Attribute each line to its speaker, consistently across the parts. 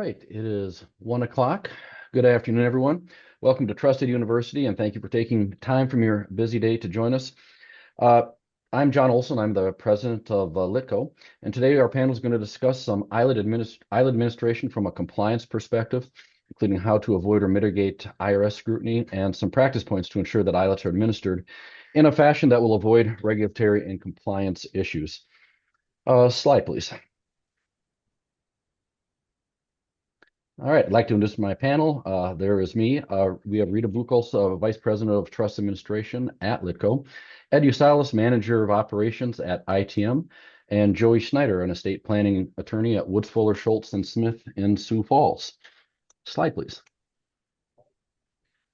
Speaker 1: right, it is 1 o'clock. Good afternoon, everyone. Welcome to Trusted University, and thank you for taking time from your busy day to join us. I'm John Olson. I'm the president of LITCO, and today our panel is going to discuss some ILIT administration from a compliance perspective, including how to avoid or mitigate IRS scrutiny and some practice points to ensure that ILITs are administered in a fashion that will avoid regulatory and compliance issues. Slide, please. All right, I'd like to introduce my panel. There is me. We have Rita Buchholz, Vice President of Trust Administration at LITCO, Ed Usalis, Manager of Operations at ITM, and Joey Schneider, an estate planning attorney at Woods Fuller Schultz and Smith in Sioux Falls. Slide, please.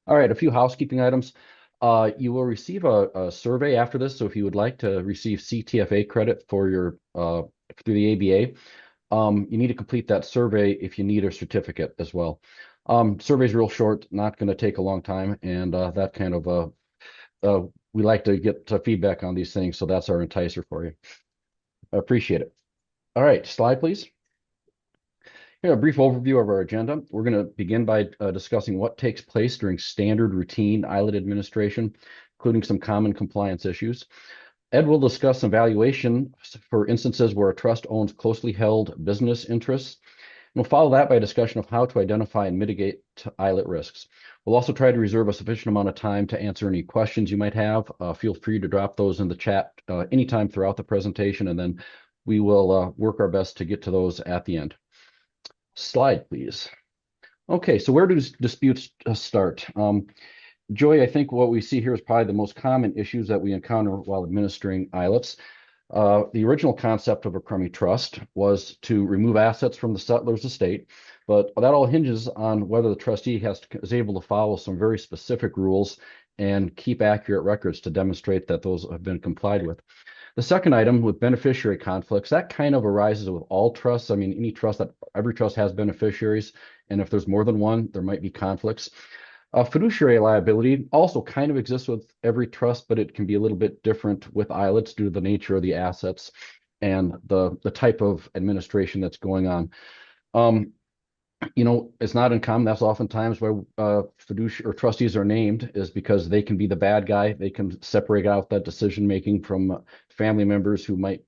Speaker 1: All right, a few housekeeping items. You will receive a survey after this, so if you would like to receive CTFA credit for your through the ABA, you need to complete that survey if you need a certificate as well. Survey's real short, not going to take a long time, and that kind of we like to get feedback on these things, so that's our enticer for you. I appreciate it. All right, slide, please. Here, a brief overview of our agenda. We're going to begin by discussing what takes place during standard routine ILIT administration, including some common compliance issues. Ed will discuss some valuation for instances where a trust owns closely held business interests. And we'll follow that by a discussion of how to identify and mitigate ILIT risks. We'll also try to reserve a sufficient amount of time to answer any questions you might have. Feel free to drop those in the chat anytime throughout the presentation, and then we will work our best to get to those at the end. Slide, please. Okay, so where do disputes start? Joy, I think what we see here is probably the most common issues that we encounter while administering ILITs. The original concept of a Crummey trust was to remove assets from the settler's estate, but that all hinges on whether the trustee is able to follow some very specific rules and keep accurate records to demonstrate that those have been complied with. The second item with beneficiary conflicts, that kind of arises with all trusts. I mean, every trust has beneficiaries, and if there's more than one, there might be conflicts. Fiduciary liability also kind of exists with every trust, but it can be a little bit different with ILITs due to the nature of the assets and the type of administration that's going on. It's not uncommon. That's oftentimes why fiduciary or trustees are named, is because they can be the bad guy. They can separate out that decision making from family members who might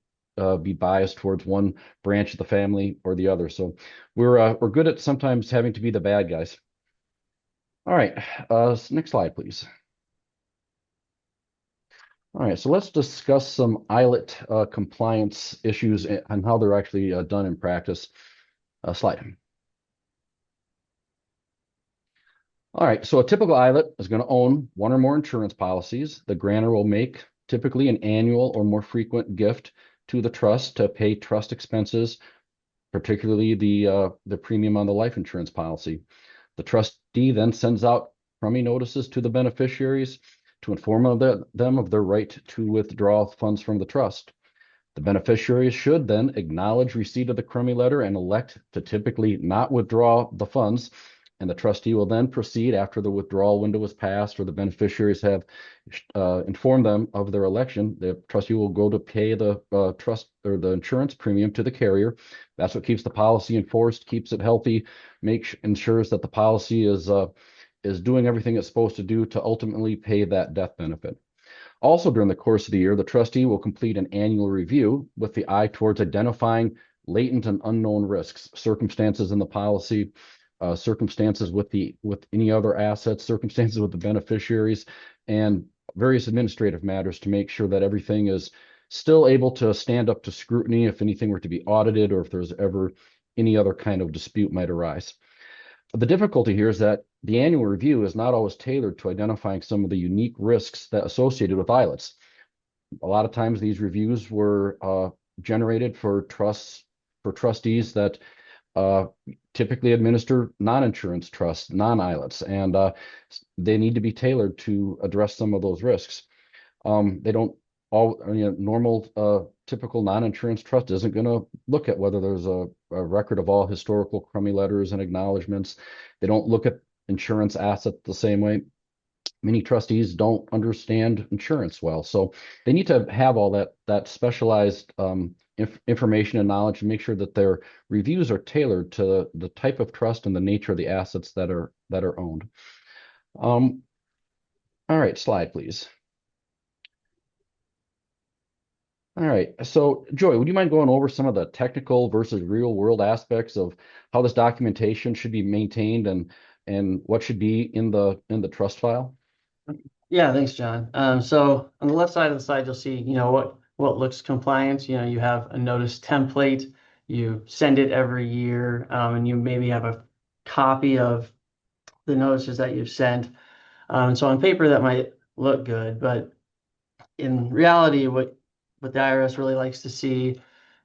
Speaker 1: be biased towards one branch of the family or the other. So we're good at sometimes having to be the bad guys. All right, next slide, please. All right, so let's discuss some ILIT compliance issues and how they're actually done in practice. Slide. All right, so a typical ILIT is going to own one or more insurance policies. The grantor will make typically an annual or more frequent gift to the trust to pay trust expenses, particularly the premium on the life insurance policy. The trustee then sends out Crummey notices to the beneficiaries to inform them of their right to withdraw funds from the trust. The beneficiaries should then acknowledge receipt of the Crummey letter and elect to typically not withdraw the funds, and the trustee will then proceed after the withdrawal window is passed or the beneficiaries have informed them of their election. The trustee will go to pay the trust or the insurance premium to the carrier. That's what keeps the policy enforced, keeps it healthy, ensures that the policy is doing everything it's supposed to do to ultimately pay that death benefit. Also, during the course of the year, the trustee will complete an annual review with the eye towards identifying latent and unknown risks, circumstances in the policy, circumstances with any other assets, circumstances with the beneficiaries, and various administrative matters to make sure that everything is still able to stand up to scrutiny if anything were to be audited or if there's ever any other kind of dispute might arise. The difficulty here is that the annual review is not always tailored to identifying some of the unique risks that associated with ILITs. A lot of times these reviews were generated for trustees that typically administer non-insurance trusts, non-ILITs, and they need to be tailored to address some of those risks. They don't all, normal typical non-insurance trust isn't going to look at whether there's a record of all historical Crummey letters and acknowledgments. They don't look at insurance assets the same way. Many trustees don't understand insurance well, so they need to have all that specialized information and knowledge, and make sure that their reviews are tailored to the type of trust and the nature of the assets that are owned. All right, slide, please. All right. So, Joy, would you mind going over some of the technical versus real world aspects of how this documentation should be maintained and what should be in the trust file?
Speaker 2: Yeah, thanks, John. So on the left side of the slide, you'll see, what looks compliant. You have a notice template. You send it every year, and you maybe have a copy of the notices that you've sent. So on paper, that might look good, but in reality, what the IRS really likes to see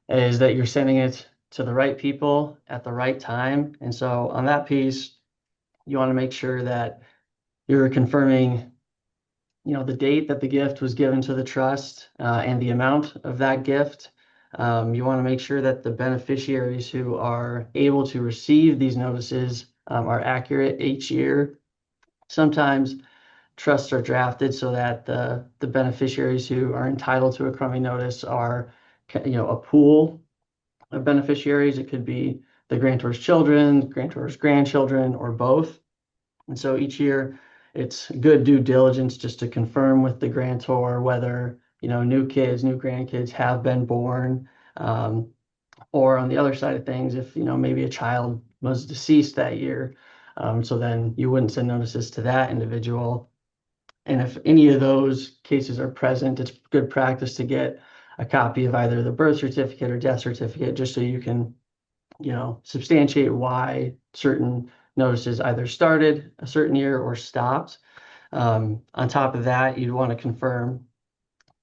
Speaker 2: is that you're sending it to the right people at the right time. And so on that piece, you want to make sure that you're confirming the date that the gift was given to the trust and the amount of that gift. You want to make sure that the beneficiaries who are able to receive these notices are accurate each year. Sometimes trusts are drafted so that the beneficiaries who are entitled to a Crummey notice are, a pool of beneficiaries. It could be the grantor's children, grantor's grandchildren, or both. And so each year, it's good due diligence just to confirm with the grantor whether, new kids, new grandkids have been born. Or on the other side of things, if, maybe a child was deceased that year. So then you wouldn't send notices to that individual. And if any of those cases are present, it's good practice to get a copy of either the birth certificate or death certificate, just so you can substantiate why certain notices either started a certain year or stopped. On top of that, you'd want to confirm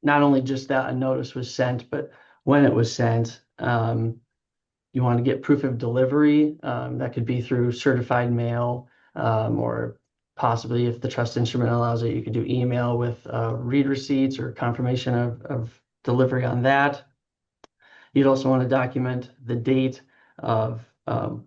Speaker 2: not only just that a notice was sent, but when it was sent. You want to get proof of delivery. That could be through certified mail, or possibly if the trust instrument allows it, you could do email with read receipts or confirmation of delivery on that. You'd also want to document the date of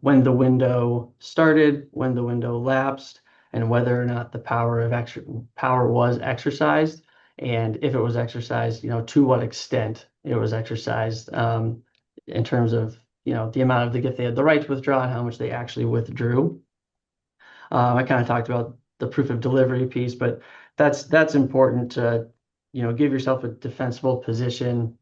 Speaker 2: when the window started, when the window lapsed, and whether or not the power was exercised, and if it was exercised, to what extent it was exercised, in terms of the amount of the gift they had the right to withdraw and how much they actually withdrew. I kind of talked about the proof of delivery piece, but that's important to give yourself a defensible position.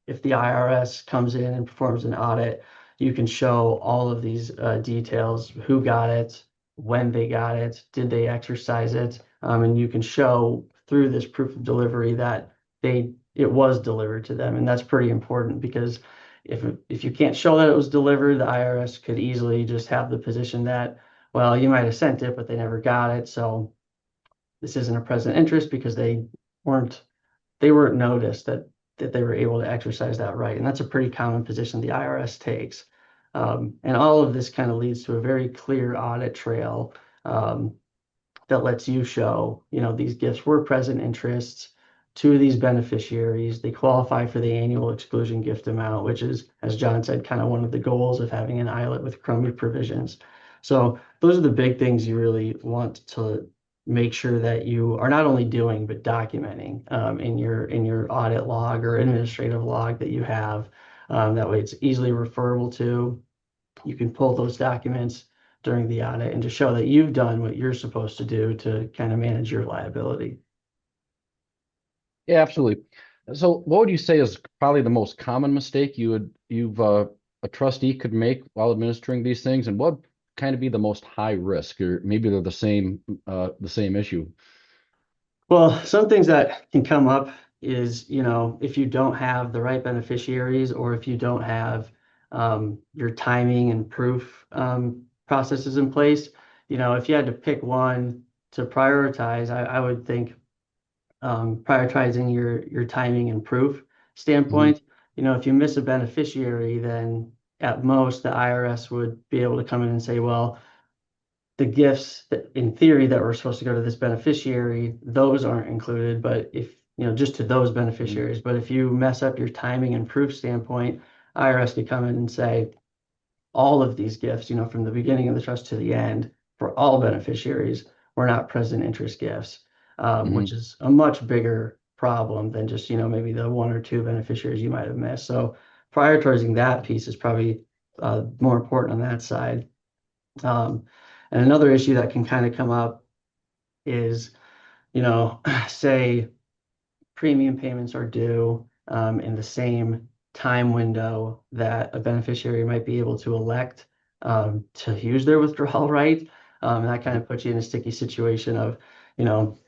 Speaker 2: If the IRS comes in and performs an audit, you can show all of these details: who got it, when they got it, did they exercise it, and you can show through this proof of delivery that it was delivered to them. And that's pretty important, because if you can't show that it was delivered, the IRS could easily just have the position that, well, you might have sent it, but they never got it, so this isn't a present interest because weren't they weren't noticed that they were able to exercise that right. And that's a pretty common position the IRS takes. And all of this kind of leads to a very clear audit trail that lets you show, these gifts were present interests to these beneficiaries. They qualify for the annual exclusion gift amount, which is, as John said, kind of one of the goals of having an ILIT with Crummey provisions. So those are the big things you really want to make sure that you are not only doing but documenting in your audit log or administrative log that you have. That way it's easily referable to. You can pull those documents during the audit and to show that you've done what you're supposed to do to kind of manage your liability.
Speaker 1: Yeah, absolutely. So, what would you say is probably the most common mistake a trustee could make while administering these things, and what kind of be the most high risk, or maybe they're the same issue?
Speaker 2: Well, some things that can come up is, if you don't have the right beneficiaries, or if you don't have your timing and proof processes in place. If you had to pick one to prioritize, I would think prioritizing your timing and proof
Speaker 1: Hmm.
Speaker 2: standpoint. If you miss a beneficiary, then at most the IRS would be able to come in and say, well, the gifts that in theory that were supposed to go to this beneficiary, those aren't included, but if, just to those
Speaker 1: Hmm.
Speaker 2: beneficiaries. But if you mess up your timing and proof standpoint, IRS could come in and say all of these gifts, from the beginning of the trust to the end, for all beneficiaries, were not present interest gifts, which
Speaker 1: Hmm.
Speaker 2: is a much bigger problem than just, maybe the one or two beneficiaries you might have missed. So prioritizing that piece is probably more important on that side. Um, and another issue that can kind of come up is, say premium payments are due in the same time window that a beneficiary might be able to elect to use their withdrawal right. And that kind of puts you in a sticky situation of, you know,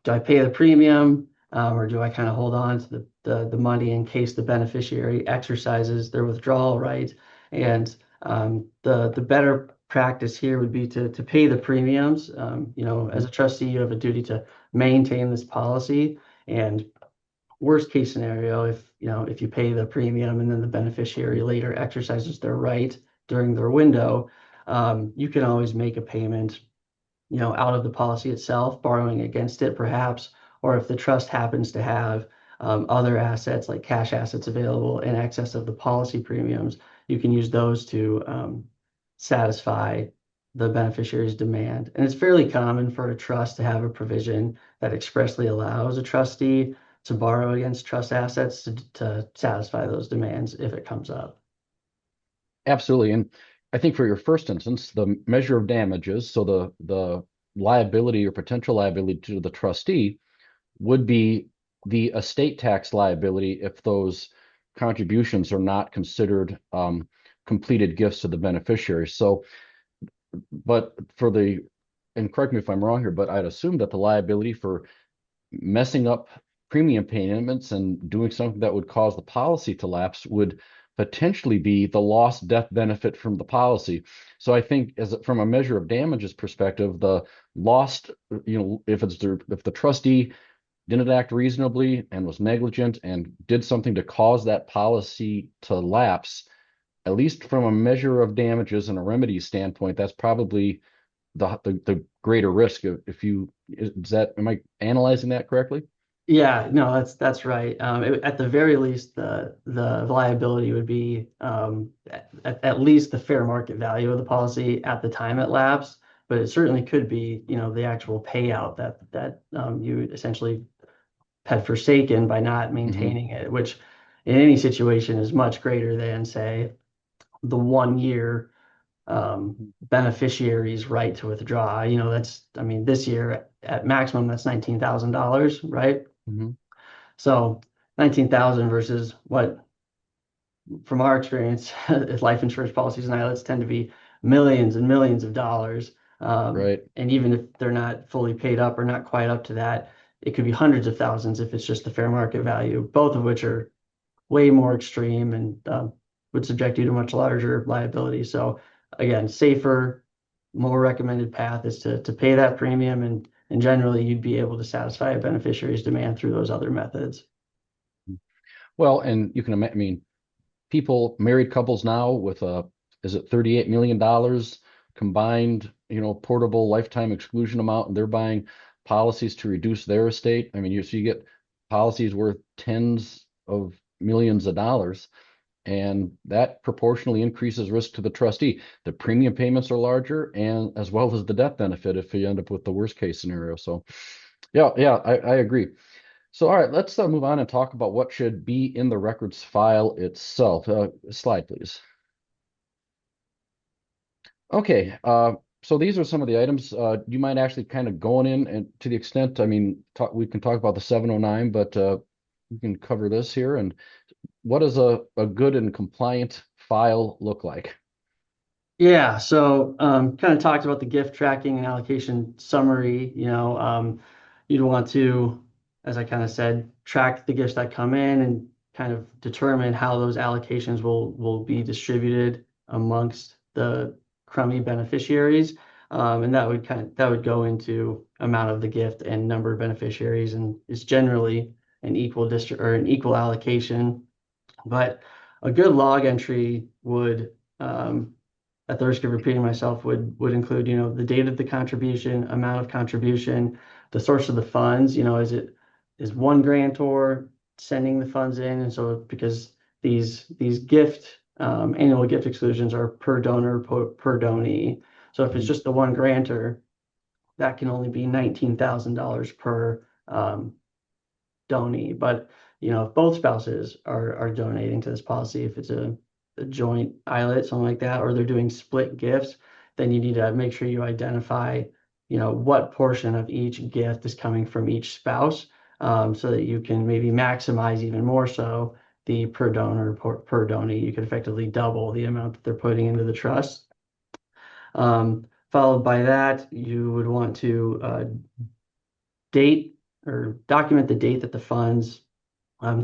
Speaker 2: do I pay the premium or do I kind of hold on to the money in case the beneficiary exercises their withdrawal right? And the better practice here would be to pay the premiums. As a trustee, you have a duty to maintain this policy. And worst case scenario, if you pay the premium and then the beneficiary later exercises their right during their window, you can always make a payment out of the policy itself, borrowing against it perhaps, or if the trust happens to have other assets like cash assets available in excess of the policy premiums, you can use those to satisfy the beneficiary's demand. And it's fairly common for a trust to have a provision that expressly allows a trustee to borrow against trust assets to satisfy those demands if it comes up.
Speaker 1: Absolutely. And I think for your first instance, the measure of damages, so the liability or potential liability to the trustee would be the estate tax liability if those contributions are not considered completed gifts to the beneficiary. So, but for the, and correct me if I'm wrong here, but I'd assume that the liability for messing up premium payments and doing something that would cause the policy to lapse would potentially be the lost death benefit from the policy. So I think as from a measure of damages perspective, the lost, if the trustee didn't act reasonably and was negligent and did something to cause that policy to lapse, at least from a measure of damages and a remedy standpoint, that's probably the greater risk. If you is that am I analyzing that correctly?
Speaker 2: Yeah, no, that's right. At the very least, the liability would be at least the fair market value of the policy at the time it lapsed, but it certainly could be, the actual payout that you essentially had forsaken by not
Speaker 1: Hmm.
Speaker 2: maintaining it, which in any situation is much greater than, say, the 1 year beneficiary's right to withdraw. I mean, this year at maximum, that's $19,000, right?
Speaker 1: Hmm.
Speaker 2: So 19,000 versus what, from our experience, life insurance policies and ILITs tend to be millions and millions of dollars.
Speaker 1: Right.
Speaker 2: And even if they're not fully paid up or not quite up to that, it could be hundreds of thousands if it's just the fair market value, both of which are way more extreme and would subject you to much larger liability. So again, safer, more recommended path is to pay that premium, and generally you'd be able to satisfy a beneficiary's demand through those other methods.
Speaker 1: Well, and you can imagine, I mean, people, married couples now with is it $38 million combined, portable lifetime exclusion amount, and they're buying policies to reduce their estate. I mean, so you get policies worth tens of millions of dollars, and that proportionally increases risk to the trustee. The premium payments are larger, and as well as the death benefit if you end up with the worst case scenario. So, yeah, yeah, I agree. So, all right, let's move on and talk about what should be in the records file itself. Slide, please. Okay, so these are some of the items. Do you mind actually kind of going in and to the extent, I mean, we can talk about the 709, but we can cover this here. And what does a good and compliant file look like?
Speaker 2: Yeah, so kind of talked about the gift tracking and allocation summary. You'd want to, as I kind of said, track the gifts that come in and kind of determine how those allocations will be distributed amongst the Crummey beneficiaries. And that would go into amount of the gift and number of beneficiaries, and it's generally an equal district or an equal allocation. But a good log entry would at the risk of repeating myself, would include, the date of the contribution, amount of contribution, the source of the funds. Is one grantor sending the funds in, and so because these annual gift exclusions are per donor per donee. So if it's
Speaker 1: Mhm.
Speaker 2: just the one grantor, that can only be $19,000 per donee. But if both spouses are donating to this policy, if it's a joint ILIT, something like that, or they're doing split gifts, then you need to make sure you identify, what portion of each gift is coming from each spouse, so that you can maybe maximize even more so the per donor per donee. You could effectively double the amount that they're putting into the trust. Followed by that, you would want to date or document the date that the funds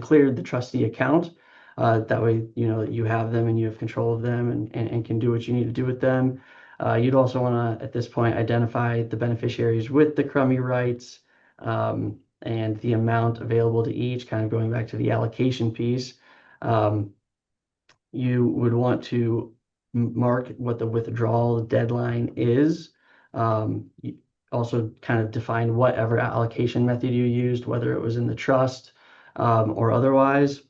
Speaker 2: cleared the trustee account. That way, you have them and you have control of them and can do what you need to do with them. You'd also want to, at this point, identify the beneficiaries with the Crummey rights, and the amount available to each, kind of going back to the allocation piece. You would want to mark what the withdrawal deadline is. You also kind of define whatever allocation method you used, whether it was in the trust, or otherwise.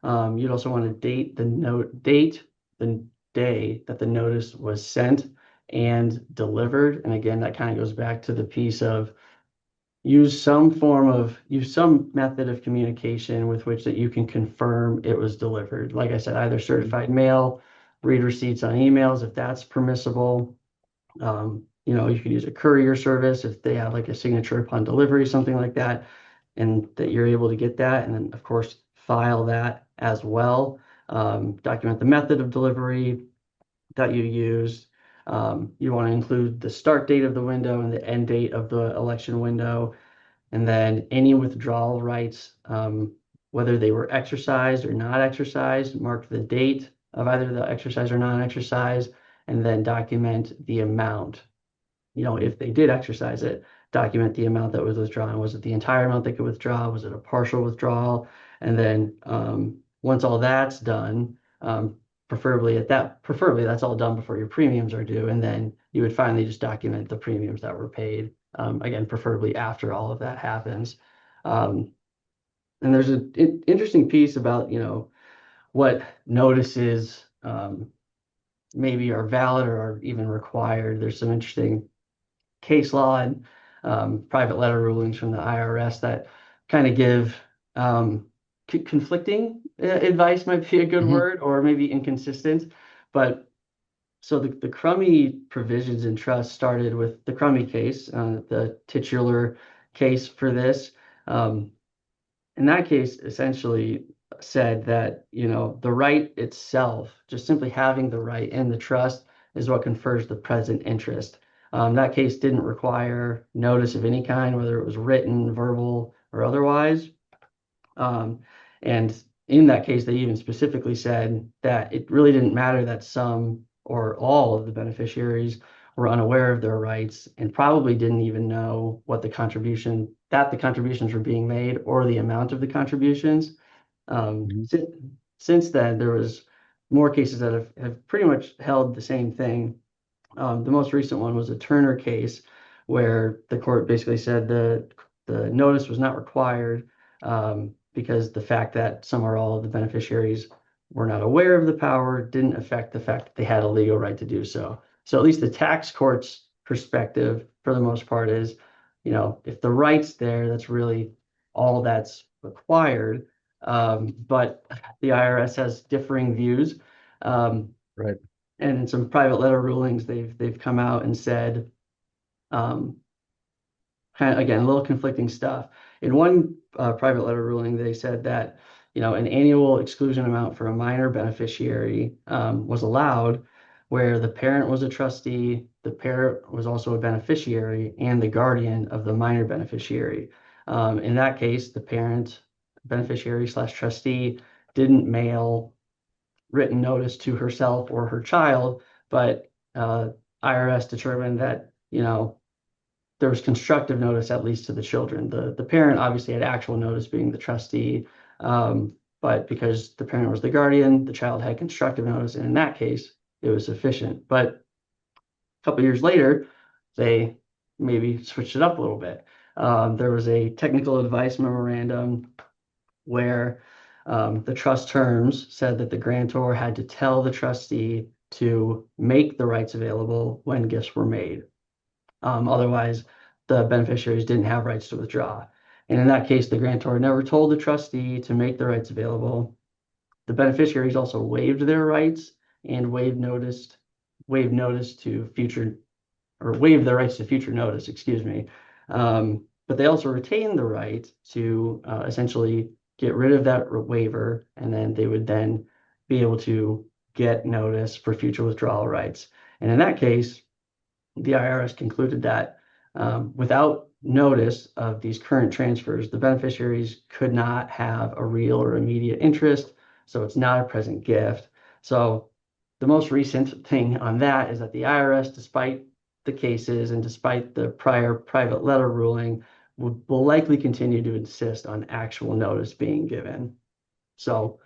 Speaker 2: You'd also want to date the day that the notice was sent and delivered. And again, that kind of goes back to the piece of use some method of communication with which that you can confirm it was delivered. Like I said, either certified mail, read receipts on emails if that's permissible. You could use a courier service if they have like a signature upon delivery, something like that, and that you're able to get that. And then, of course, file that as well. Document the method of delivery that you used. You want to include the start date of the window and the end date of the election window. And then any withdrawal rights, whether they were exercised or not exercised, mark the date of either the exercise or non-exercise, and then document the amount. If they did exercise it, document the amount that was withdrawn. Was it the entire amount they could withdraw? Was it a partial withdrawal? And then once all that's done, preferably that's all done before your premiums are due. And then you would finally just document the premiums that were paid. Again, preferably after all of that happens. And there's an interesting piece about, what notices maybe are valid or are even required. There's some interesting case law and private letter rulings from the IRS that kind of give conflicting advice, might be a good word, or maybe inconsistent. But so the Crummey provisions in trust started with the Crummey case, the titular case for this. In that case, essentially said that, the right itself, just simply having the right in the trust, is what confers the present interest. That case didn't require notice of any kind, whether it was written, verbal, or otherwise. And in that case, they even specifically said that it really didn't matter that some or all of the beneficiaries were unaware of their rights and probably didn't even know what the contributions were being made or the amount of the contributions. Since then, there was more cases that have pretty much held the same thing. The most recent one was a Turner case where the court basically said the notice was not required, because the fact that some or all of the beneficiaries were not aware of the power didn't affect the fact that they had a legal right to do so. So at least the tax court's perspective, for the most part, is, if the right's there, that's really all that's required. But the IRS has differing views.
Speaker 1: Right.
Speaker 2: And in some private letter rulings, they've come out and said, kind of, again, a little conflicting stuff. In one private letter ruling, they said that, an annual exclusion amount for a minor beneficiary was allowed where the parent was a trustee, the parent was also a beneficiary, and the guardian of the minor beneficiary. In that case, the parent, beneficiary / trustee, didn't mail written notice to herself or her child, but IRS determined that, there was constructive notice at least to the children. The parent obviously had actual notice, being the trustee, but because the parent was the guardian, the child had constructive notice, and in that case, it was sufficient. But a couple years later, they maybe switched it up a little bit. There was a technical advice memorandum where the trust terms said that the grantor had to tell the trustee to make the rights available when gifts were made. Otherwise, the beneficiaries didn't have rights to withdraw. And in that case, the grantor never told the trustee to make the rights available. The beneficiaries also waived their rights and waived notice to future, or waived their rights to future notice, excuse me. But they also retained the right to essentially get rid of that waiver, and then they would then be able to get notice for future withdrawal rights. And in that case, the IRS concluded that without notice of these current transfers, the beneficiaries could not have a real or immediate interest, so it's not a present gift. So the most recent thing on that is that the IRS, despite the cases and despite the prior private letter ruling, will likely continue to insist on actual notice being given. So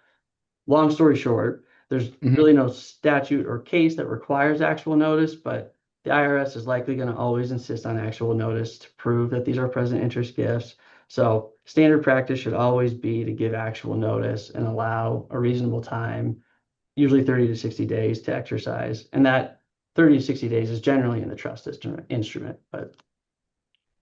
Speaker 2: long story short, there's
Speaker 1: Mhm.
Speaker 2: really no statute or case that requires actual notice, but the IRS is likely going to always insist on actual notice to prove that these are present interest gifts. So standard practice should always be to give actual notice and allow a reasonable time, usually 30 to 60 days to exercise. And that 30 to 60 days is generally in the trust instrument, but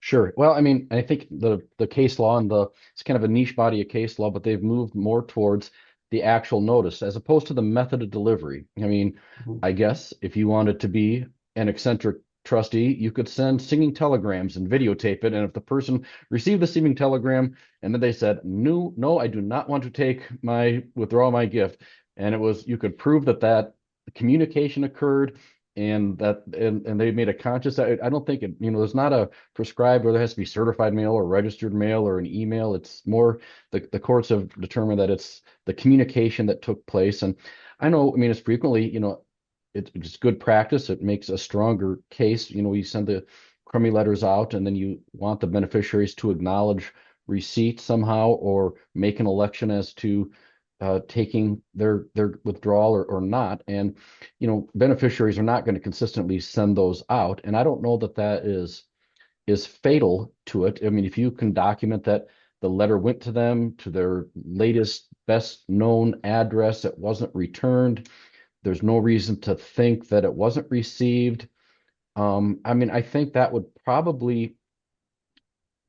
Speaker 1: Sure. Well, I mean, I think the case law and the it's kind of a niche body of case law, but they've moved more towards the actual notice as opposed to the method of delivery. I mean,
Speaker 2: mhm.
Speaker 1: I guess if you wanted to be an eccentric trustee, you could send singing telegrams and videotape it. And if the person received the singing telegram and then they said, "No, no, I do not want to withdraw my gift," and it was you could prove that communication occurred and they made a conscious. I don't think there's not a prescribed whether it has to be certified mail or registered mail or an email. It's more the courts have determined that it's the communication that took place. And I know, I mean, it's frequently, it's good practice. It makes a stronger case. You send the crummy letters out and then you want the beneficiaries to acknowledge receipt somehow or make an election as to taking their withdrawal or not. And beneficiaries are not going to consistently send those out. And I don't know that is fatal to it. I mean, if you can document that the letter went to them to their latest best known address, it wasn't returned. There's no reason to think that it wasn't received. I mean, I think that would probably,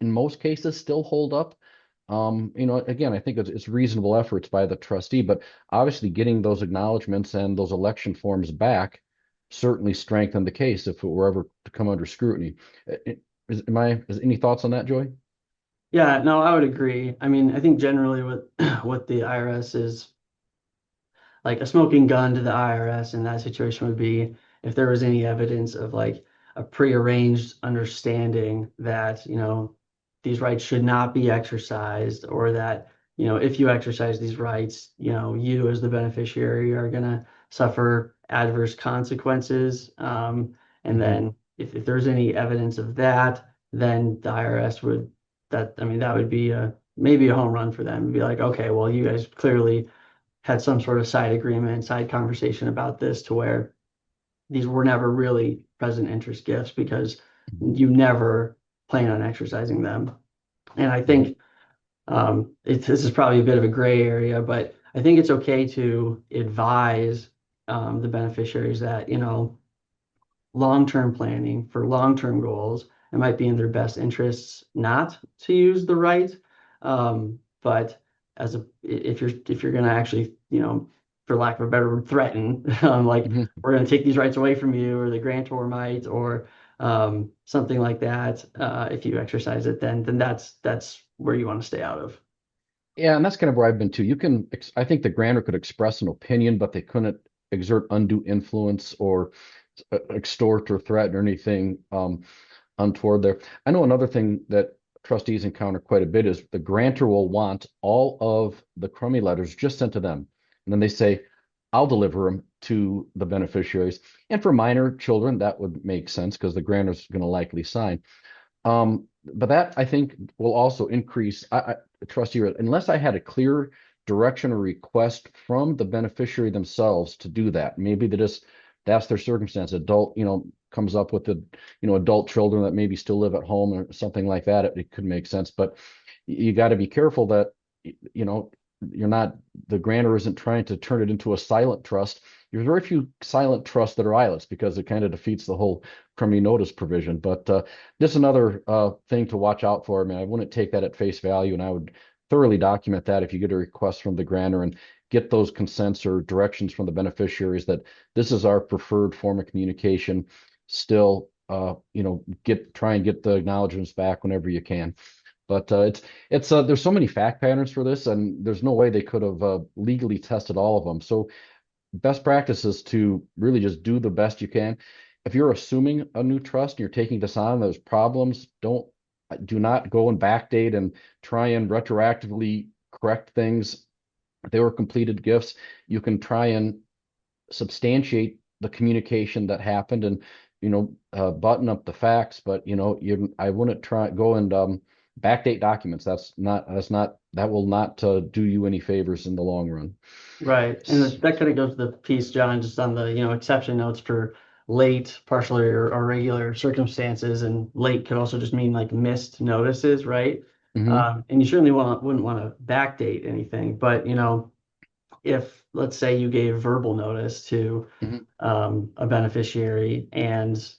Speaker 1: in most cases, still hold up. Again, I think it's reasonable efforts by the trustee, but obviously getting those acknowledgments and those election forms back certainly strengthen the case if it were ever to come under scrutiny. Is any thoughts on that, Joy?
Speaker 2: Yeah, no, I would agree. I mean, I think generally what the IRS is like a smoking gun to the IRS in that situation would be if there was any evidence of like a prearranged understanding that, these rights should not be exercised, or that, if you exercise these rights, you as the beneficiary are going to suffer adverse consequences. And
Speaker 1: Hmm.
Speaker 2: then if there's any evidence of that, then the IRS I mean, that would be maybe a home run for them. It'd be like, okay, well, you guys clearly had some sort of side agreement, side conversation about this to where these were never really present interest gifts because you never plan on exercising them. And I
Speaker 1: Hmm.
Speaker 2: think this is probably a bit of a gray area, but I think it's okay to advise the beneficiaries that, long-term planning for long-term goals, it might be in their best interests not to use the right. But if you're going to actually, for lack of a better word, threaten, like
Speaker 1: Hmm.
Speaker 2: we're going to take these rights away from you, or the grantor might, or something like that. If you exercise it, then that's where you want to stay out of.
Speaker 1: Yeah, and that's kind of where I've been too. I think the grantor could express an opinion, but they couldn't exert undue influence or extort or threaten or anything untoward there. I know another thing that trustees encounter quite a bit is the grantor will want all of the crummy letters just sent to them. And then they say, I'll deliver them to the beneficiaries. And for minor children, that would make sense because the grantor's going to likely sign. But that I think will also increase trustee unless I had a clear direction or request from the beneficiary themselves to do that. Maybe that's their circumstance. Adult, comes up with adult children that maybe still live at home or something like that. It could make sense, but you got to be careful that you know you're not the grantor isn't trying to turn it into a silent trust. There's very few silent trusts that are ILITs because it kind of defeats the whole Crummey notice provision. But this is another thing to watch out for. I mean, I wouldn't take that at face value, and I would thoroughly document that if you get a request from the grantor and get those consents or directions from the beneficiaries that this is our preferred form of communication. Still, try and get the acknowledgments back whenever you can. But it's there's so many fact patterns for this, and there's no way they could have legally tested all of them. So best practice is to really just do the best you can. If you're assuming a new trust and you're taking this on, there's problems. Do not go and backdate and try and retroactively correct things. If they were completed gifts, you can try and substantiate the communication that happened and button up the facts. But I wouldn't try go and backdate documents. That will not do you any favors in the long run.
Speaker 2: Right. And that kind of goes to the piece, John, just on the, exception notes for late, partial or regular circumstances. And late could also just mean like missed notices, right?
Speaker 1: Hmm.
Speaker 2: And you certainly wouldn't want to backdate anything. But, if let's say you gave verbal notice to
Speaker 1: Hmm.
Speaker 2: a beneficiary and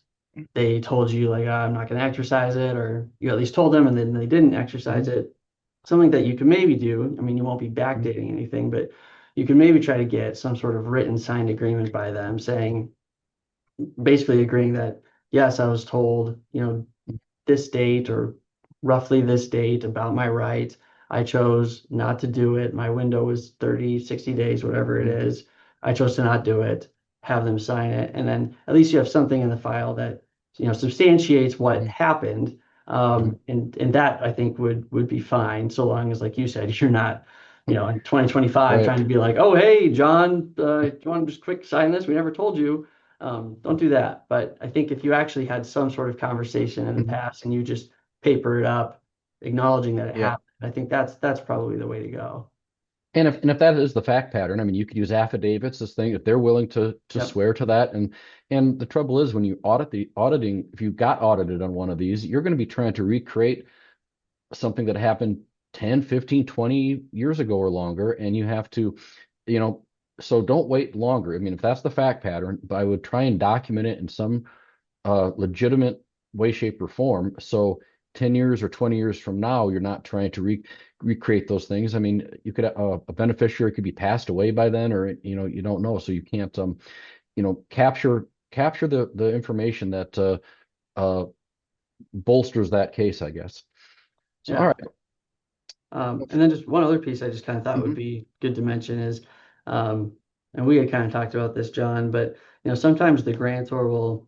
Speaker 2: they told you like, I'm not going to exercise it, or you at least told them and then they didn't exercise
Speaker 1: Hmm.
Speaker 2: it, something that you can maybe do. I mean, you won't be
Speaker 1: Hmm.
Speaker 2: backdating anything, but you can maybe try to get some sort of written signed agreement by them saying, basically agreeing that, yes, I was told, this date or roughly this date about my right. I chose not to do it. My window was 30, 60 days, whatever it
Speaker 1: Hmm.
Speaker 2: is. I chose to not do it, have them sign it. And then at least you have something in the file that, substantiates what
Speaker 1: Hmm.
Speaker 2: happened.
Speaker 1: Hmm.
Speaker 2: And that I think would be fine, so long as, like you said, you're not, in 2025 trying
Speaker 1: Right.
Speaker 2: to be like, oh, hey, John, do you want to just quick sign this? We never told you. Don't do that. But I think if you actually had some sort of conversation in the
Speaker 1: Hmm.
Speaker 2: past and you just paper it up, acknowledging that it
Speaker 1: Yeah.
Speaker 2: happened, I think that's probably the way to go.
Speaker 1: And if that is the fact pattern, I mean, you could use affidavits, this thing, if they're willing to
Speaker 2: Yep.
Speaker 1: swear to that. And the trouble is when you auditing, if you got audited on one of these, you're going to be trying to recreate something that happened 10, 15, 20 years ago or longer. And you have to, you know, so don't wait longer. I mean, if that's the fact pattern, but I would try and document it in some legitimate way, shape, or form. So 10 years or 20 years from now, you're not trying to recreate those things. I mean, you could a beneficiary could be passed away by then, or you don't know, so you can't capture the information that uh, bolsters that case, I guess. So all
Speaker 2: Yeah.
Speaker 1: right.
Speaker 2: And then just one other piece I just kind of thought would
Speaker 1: Mhm.
Speaker 2: be good to mention is, um, and we had kind of talked about this, John, but sometimes the grantor will,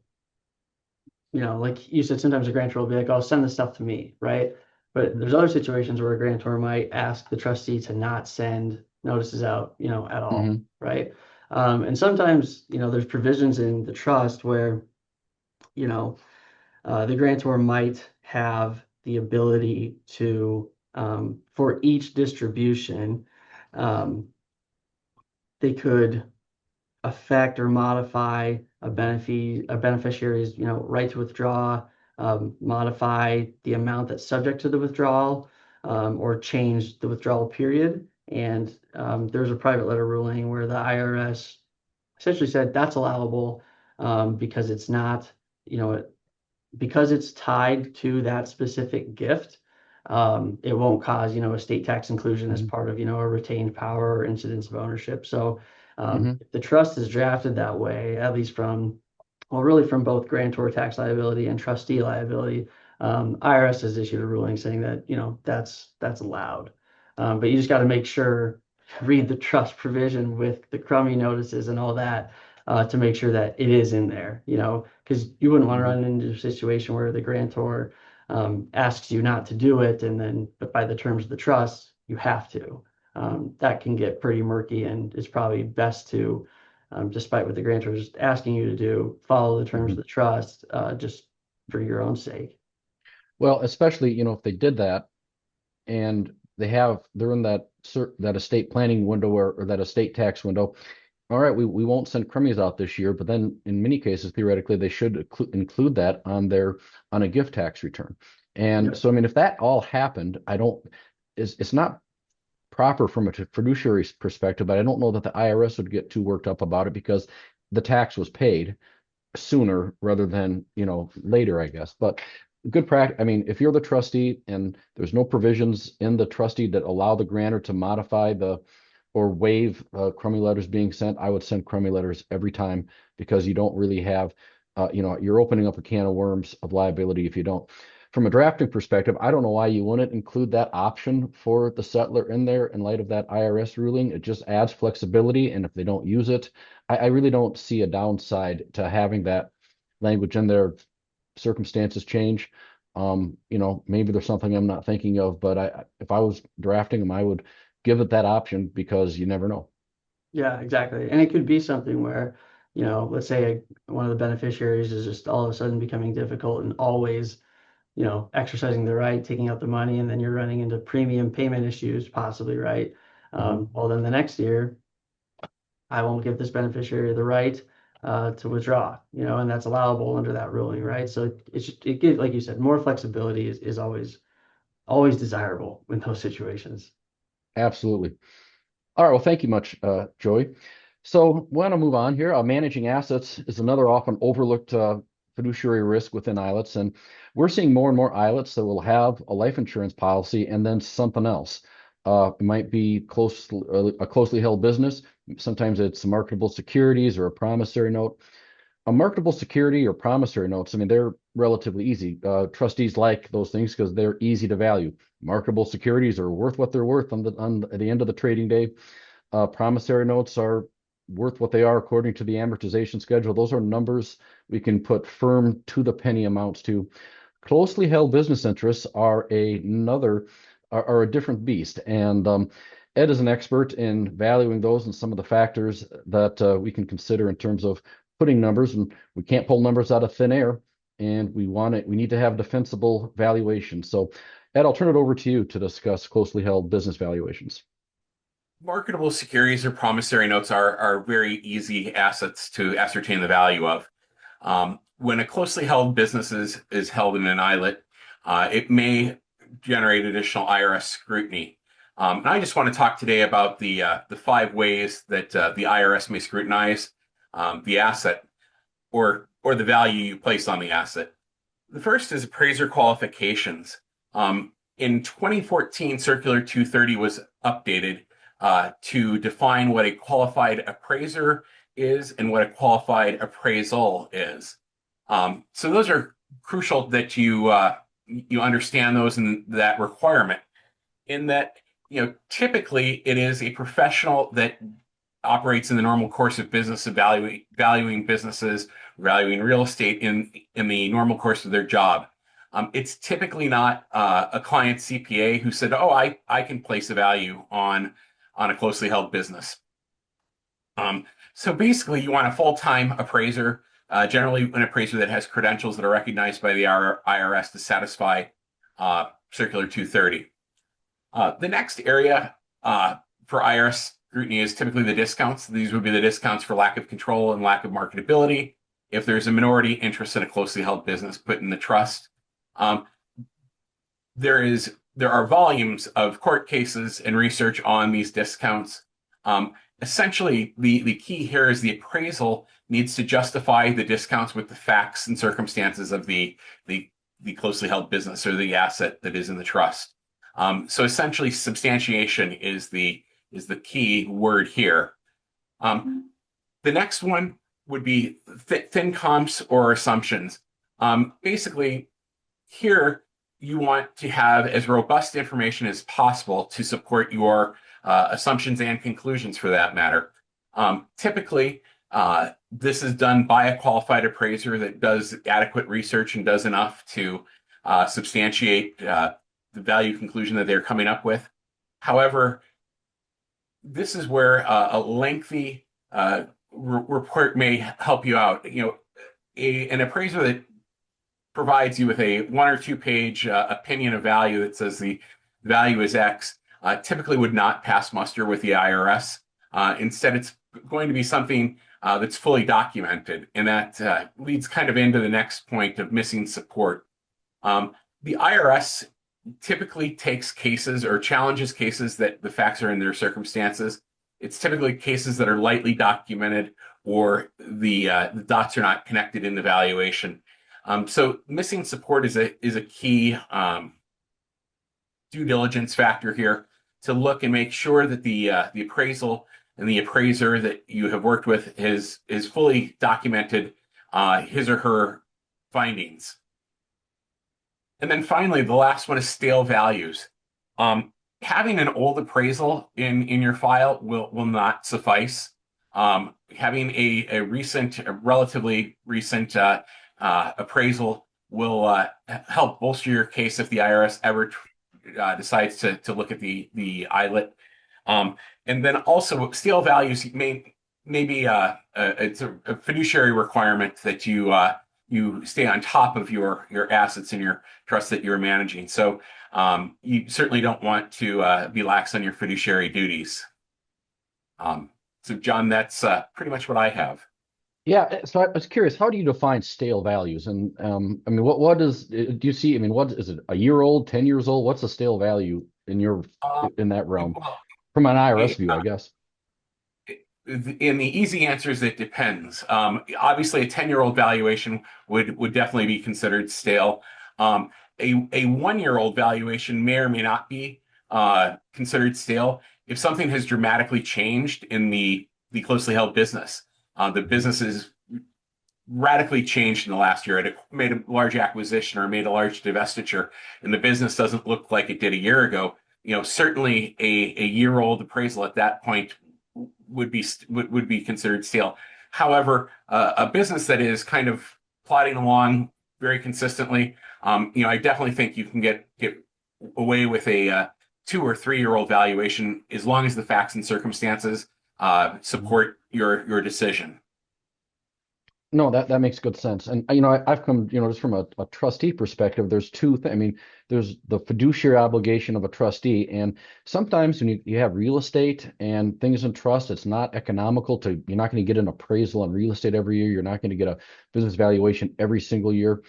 Speaker 2: like you said, sometimes a grantor will be like, "Oh, send the stuff to me," right? But
Speaker 1: Mhm.
Speaker 2: there's other situations where a grantor might ask the trustee to not send notices out, at all,
Speaker 1: Mhm.
Speaker 2: right? And sometimes, there's provisions in the trust where, you know, the grantor might have the ability to, for each distribution, um, they could affect or modify a beneficiary's, right to withdraw, modify the amount that's subject to the withdrawal, or change the withdrawal period. And there's a private letter ruling where the IRS essentially said that's allowable, because it's not, you know, because it's tied to that specific gift. It won't cause, estate tax inclusion as
Speaker 1: Mhm.
Speaker 2: part of, a retained power or incidence of ownership. So
Speaker 1: Mhm.
Speaker 2: if the trust is drafted that way, at least from, well, really from both grantor tax liability and trustee liability, IRS has issued a ruling saying that, that's allowed. But you just got to make sure, read the trust provision with the Crummey notices and all that, to make sure that it is in there, because you wouldn't want to
Speaker 1: Mhm.
Speaker 2: run into a situation where the grantor asks you not to do it, and then, but by the terms of the trust, you have to. That can get pretty murky, and it's probably best to, despite what the grantor is asking you to do, follow the terms of
Speaker 1: Mhm.
Speaker 2: the trust, just for your own sake.
Speaker 1: Well, especially, if they did that and they're in that estate planning window or that estate tax window. All right, we won't send crummies out this year, but then in many cases, theoretically, they should include that on a gift tax return. And
Speaker 2: Yep.
Speaker 1: so, I mean, if that all happened, I don't, it's not proper from a fiduciary perspective, but I don't know that the IRS would get too worked up about it because the tax was paid sooner rather than, later, I guess. But good practice. I mean, if you're the trustee and there's no provisions in the trustee that allow the grantor to modify or waive Crummey letters being sent, I would send Crummey letters every time because you don't really have, you're opening up a can of worms of liability if you don't. From a drafting perspective, I don't know why you wouldn't include that option for the settler in there in light of that IRS ruling. It just adds flexibility, and if they don't use it, I really don't see a downside to having that language in there. Circumstances change. Maybe there's something I'm not thinking of, but if I was drafting them, I would give it that option because you never know.
Speaker 2: Yeah, exactly. And it could be something where, let's say one of the beneficiaries is just all of a sudden becoming difficult and always, exercising the right, taking out the money, and then you're running into premium payment issues, possibly, right? Well, then the next year, I won't give this beneficiary the right to withdraw, and that's allowable under that ruling, right? So it gives, like you said, more flexibility is always desirable in those situations.
Speaker 1: Absolutely. All right. Well, thank you much, Joey. So we want to move on here. Managing assets is another often overlooked fiduciary risk within ILITs, and we're seeing more and more ILITs that will have a life insurance policy and then something else. It might be a closely held business. Sometimes it's marketable securities or a promissory note. A marketable security or promissory notes, I mean, they're relatively easy. Trustees like those things because they're easy to value. Marketable securities are worth what they're worth at the end of the trading day. Promissory notes are worth what they are according to the amortization schedule. Those are numbers we can put firm to the penny amounts to. Closely held business interests are a different beast, and Ed is an expert in valuing those and some of the factors that we can consider in terms of putting numbers, and we can't pull numbers out of thin air, and we need to have defensible valuation. So, Ed, I'll turn it over to you to discuss closely held business valuations.
Speaker 3: Marketable securities or promissory notes are very easy assets to ascertain the value of. When a closely held business is held in an ILIT, it may generate additional IRS scrutiny. And I just want to talk today about the 5 ways that the IRS may scrutinize the asset or the value you place on the asset. The first is appraiser qualifications. In 2014, Circular 230 was updated to define what a qualified appraiser is and what a qualified appraisal is. So those are crucial that you understand those and that requirement. In that, typically it is a professional that operates in the normal course of business, valuing businesses, valuing real estate in the normal course of their job. It's typically not a client CPA who said, "Oh, I can place a value on a closely held business." So basically, you want a full-time appraiser, generally an appraiser that has credentials that are recognized by the IRS to satisfy Circular 230. The next area for IRS scrutiny is typically the discounts. These would be the discounts for lack of control and lack of marketability. If there's a minority interest in a closely held business put in the trust, there are volumes of court cases and research on these discounts. Essentially, the key here is the appraisal needs to justify the discounts with the facts and circumstances of the closely held business or the asset that is in the trust. So essentially, substantiation is the key word here. The next one would be thin comps or assumptions. Basically, here you want to have as robust information as possible to support your assumptions and conclusions for that matter. Typically, this is done by a qualified appraiser that does adequate research and does enough to substantiate the value conclusion that they're coming up with. However, this is where a lengthy report may help you out. An appraiser that provides you with a 1 or 2 page opinion of value that says the value is X typically would not pass muster with the IRS. Instead, it's going to be something that's fully documented, and that leads kind of into the next point of missing support. The IRS typically takes cases or challenges cases that the facts are in their circumstances. It's typically cases that are lightly documented or the dots are not connected in the valuation. So missing support is a key due diligence factor here to look and make sure that the appraisal and the appraiser that you have worked with is fully documented his or her findings. And then finally, the last one is stale values. Having an old appraisal in your file will not suffice. Having a relatively recent appraisal will help bolster your case if the IRS ever decides to look at the ILIT. And then also stale values maybe it's a fiduciary requirement that you stay on top of your assets and your trust that you're managing. So you certainly don't want to be lax on your fiduciary duties. So John, that's pretty much what I have.
Speaker 1: Yeah, so I was curious, how do you define stale values? And I mean, what is do you see? I mean, what is it? A year old, 10 years old? What's a stale value in your
Speaker 3: Uh,
Speaker 1: in that realm
Speaker 3: well,
Speaker 1: from an IRS view, I guess?
Speaker 3: and the easy answer is it depends. Obviously, a 10-year-old valuation would definitely be considered stale. A 1-year-old valuation may or may not be considered stale if something has dramatically changed in the closely held business. The business is radically changed in the last year. It made a large acquisition or made a large divestiture, and the business doesn't look like it did a year ago. Certainly a year-old appraisal at that point would be considered stale. However, a business that is kind of plodding along very consistently, I definitely think you can get away with a 2 or 3 year old valuation as long as the facts and circumstances support your decision.
Speaker 1: No, that makes good sense. And I've come, just from a trustee perspective, there's two things. I mean, there's the fiduciary obligation of a trustee, and sometimes when you have real estate and things in trust, it's not economical you're not going to get an appraisal on real estate every year. You're not going to get a business valuation every single year.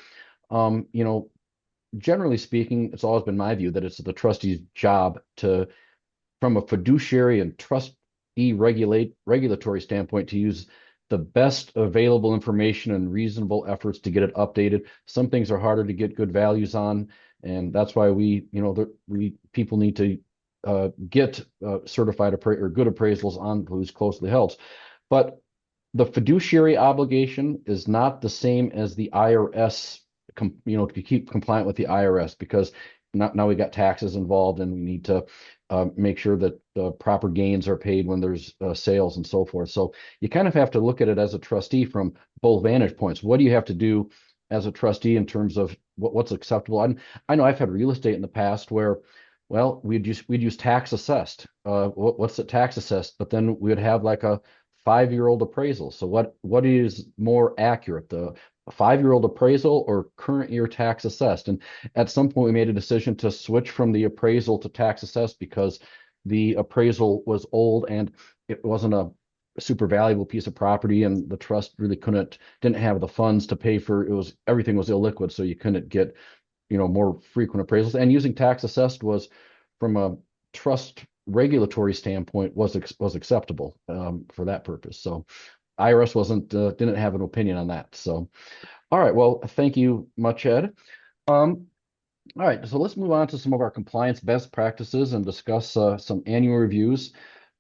Speaker 1: Um, you know, Generally speaking, it's always been my view that it's the trustee's job to, from a fiduciary and trustee regulatory standpoint, to use the best available information and reasonable efforts to get it updated. Some things are harder to get good values on, and that's why people need to get certified or good appraisals on who's closely held. But the fiduciary obligation is not the same as the IRS, to keep compliant with the IRS, because now we got taxes involved and we need to make sure that proper gains are paid when there's sales and so forth. So you kind of have to look at it as a trustee from both vantage points. What do you have to do as a trustee in terms of what's acceptable? I know I've had real estate in the past where, well, we'd use tax assessed. What's the tax assessed? But then we would have like a 5-year-old appraisal. So what is more accurate, the 5-year-old appraisal or current year tax assessed? And at some point, we made a decision to switch from the appraisal to tax assessed because the appraisal was old and it wasn't a super valuable piece of property, and the trust really didn't have the funds to pay for everything was illiquid, so you couldn't get more frequent appraisals. And using tax assessed was, from a trust regulatory standpoint, was acceptable for that purpose. So IRS didn't have an opinion on that. So, all right. Well, thank you much, Ed. All right. So let's move on to some of our compliance best practices and discuss some annual reviews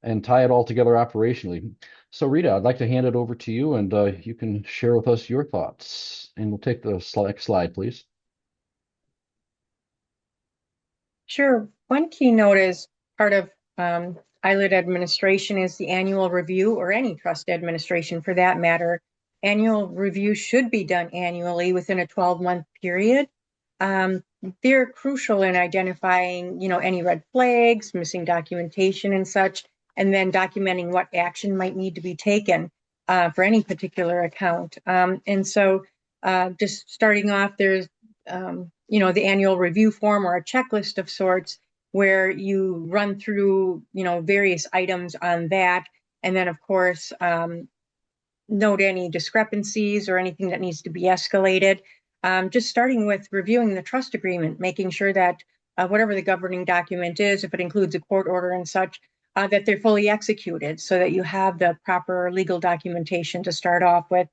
Speaker 1: and tie it all together operationally. So Rita, I'd like to hand it over to you, and you can share with us your thoughts. And we'll take the next slide, please.
Speaker 4: Sure. One keynote as part of ILIT administration is the annual review, or any trust administration for that matter. Annual review should be done annually within a 12-month period. They're crucial in identifying, any red flags, missing documentation and such, and then documenting what action might need to be taken for any particular account. And so just starting off, there's the annual review form, or a checklist of sorts, where you run through, various items on that. And then, of course, note any discrepancies or anything that needs to be escalated. Just starting with reviewing the trust agreement, making sure that whatever the governing document is, if it includes a court order and such, that they're fully executed so that you have the proper legal documentation to start off with.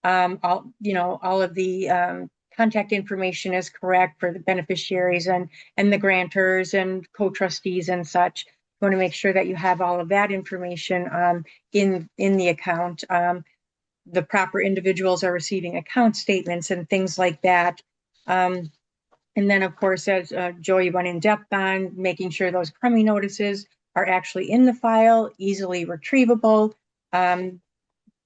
Speaker 4: All of the contact information is correct for the beneficiaries and the grantors and co-trustees and such. You want to make sure that you have all of that information in the account. The proper individuals are receiving account statements and things like that. And then, of course, as Joey went in depth on, making sure those Crummey notices are actually in the file, easily retrievable.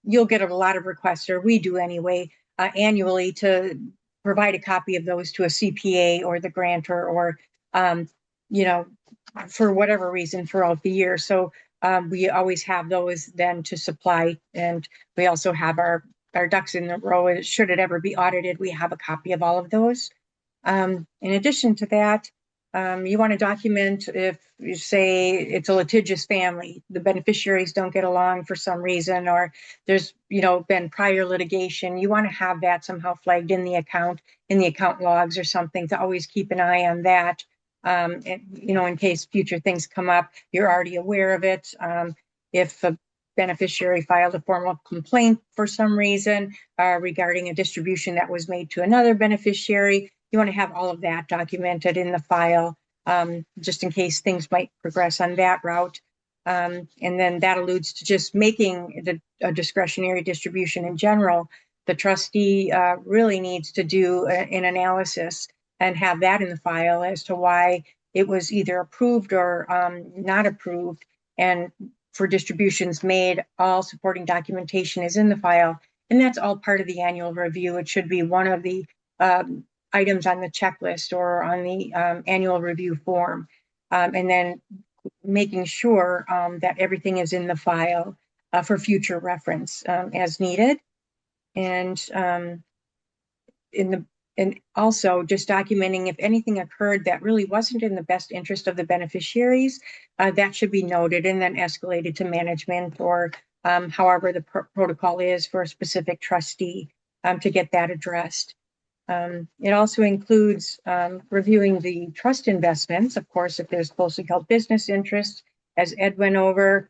Speaker 4: You'll get a lot of requests, or we do anyway, annually to provide a copy of those to a CPA or the grantor, or, for whatever reason throughout the year. So we always have those then to supply. And we also have our ducks in a row. Should it ever be audited, we have a copy of all of those. In addition to that, you want to document if you say it's a litigious family, the beneficiaries don't get along for some reason, or there's been prior litigation. You want to have that somehow flagged in the account logs or something, to always keep an eye on that. And, in case future things come up, you're already aware of it. If a beneficiary filed a formal complaint for some reason regarding a distribution that was made to another beneficiary, you want to have all of that documented in the file, just in case things might progress on that route. And then that alludes to just making a discretionary distribution in general. The trustee really needs to do an analysis and have that in the file as to why it was either approved or not approved. And for distributions made, all supporting documentation is in the file. And that's all part of the annual review. It should be one of the items on the checklist or on the annual review form. And then making sure that everything is in the file for future reference as needed. And also just documenting if anything occurred that really wasn't in the best interest of the beneficiaries, that should be noted and then escalated to management, or however the protocol is for a specific trustee to get that addressed. It also includes reviewing the trust investments. Of course, if there's closely held business interests, as Ed went over,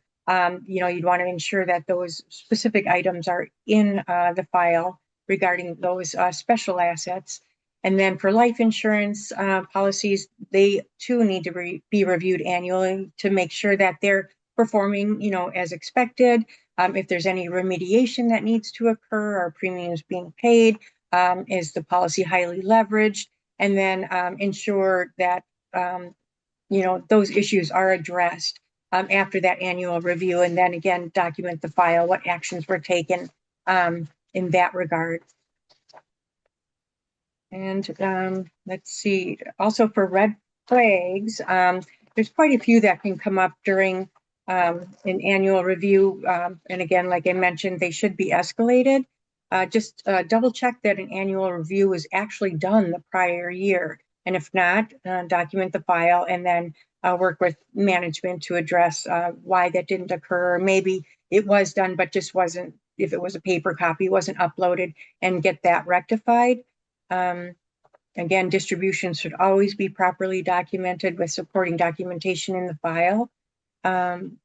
Speaker 4: you'd want to ensure that those specific items are in the file regarding those special assets. And then for life insurance policies, they too need to be reviewed annually to make sure that they're performing, as expected. If there's any remediation that needs to occur or premiums being paid, is the policy highly leveraged? And then ensure that, those issues are addressed after that annual review. And then again, document the file, what actions were taken in that regard. And let's see, also for red flags, there's quite a few that can come up during an annual review. And again, like I mentioned, they should be escalated. Just double check that an annual review was actually done the prior year. And if not, document the file and then work with management to address why that didn't occur. Maybe it was done, but just wasn't, if it was a paper copy, wasn't uploaded, and get that rectified. Again, distributions should always be properly documented with supporting documentation in the file. And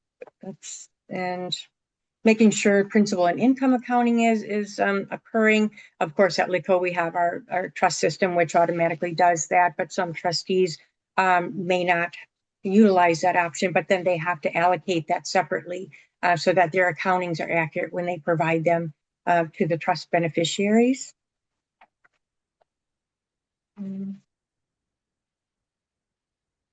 Speaker 4: making sure principal and income accounting is occurring. Of course, at LICO, we have our trust system, which automatically does that, but some trustees may not utilize that option, but then they have to allocate that separately so that their accountings are accurate when they provide them to the trust beneficiaries. And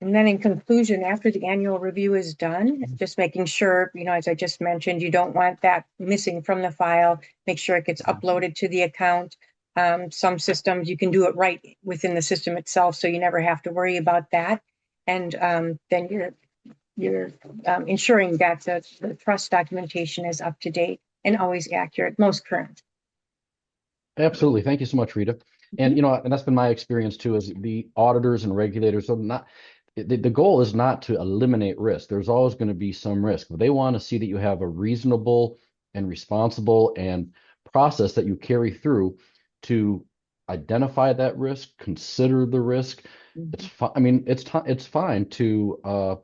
Speaker 4: then in conclusion, after the annual review is done, just making sure, as I just mentioned, you don't want that missing from the file. Make sure it gets uploaded to the account. Some systems, you can do it right within the system itself, so you never have to worry about that. And then you're ensuring that the trust documentation is up to date and always accurate, most current.
Speaker 1: Absolutely. Thank you so much, Rita. And, and that's been my experience too, is the auditors and regulators are not, the goal is not to eliminate risk. There's always going to be some risk, but they want to see that you have a reasonable and responsible and process that you carry through to identify that risk, consider the risk. It's fine. I mean, it's fine to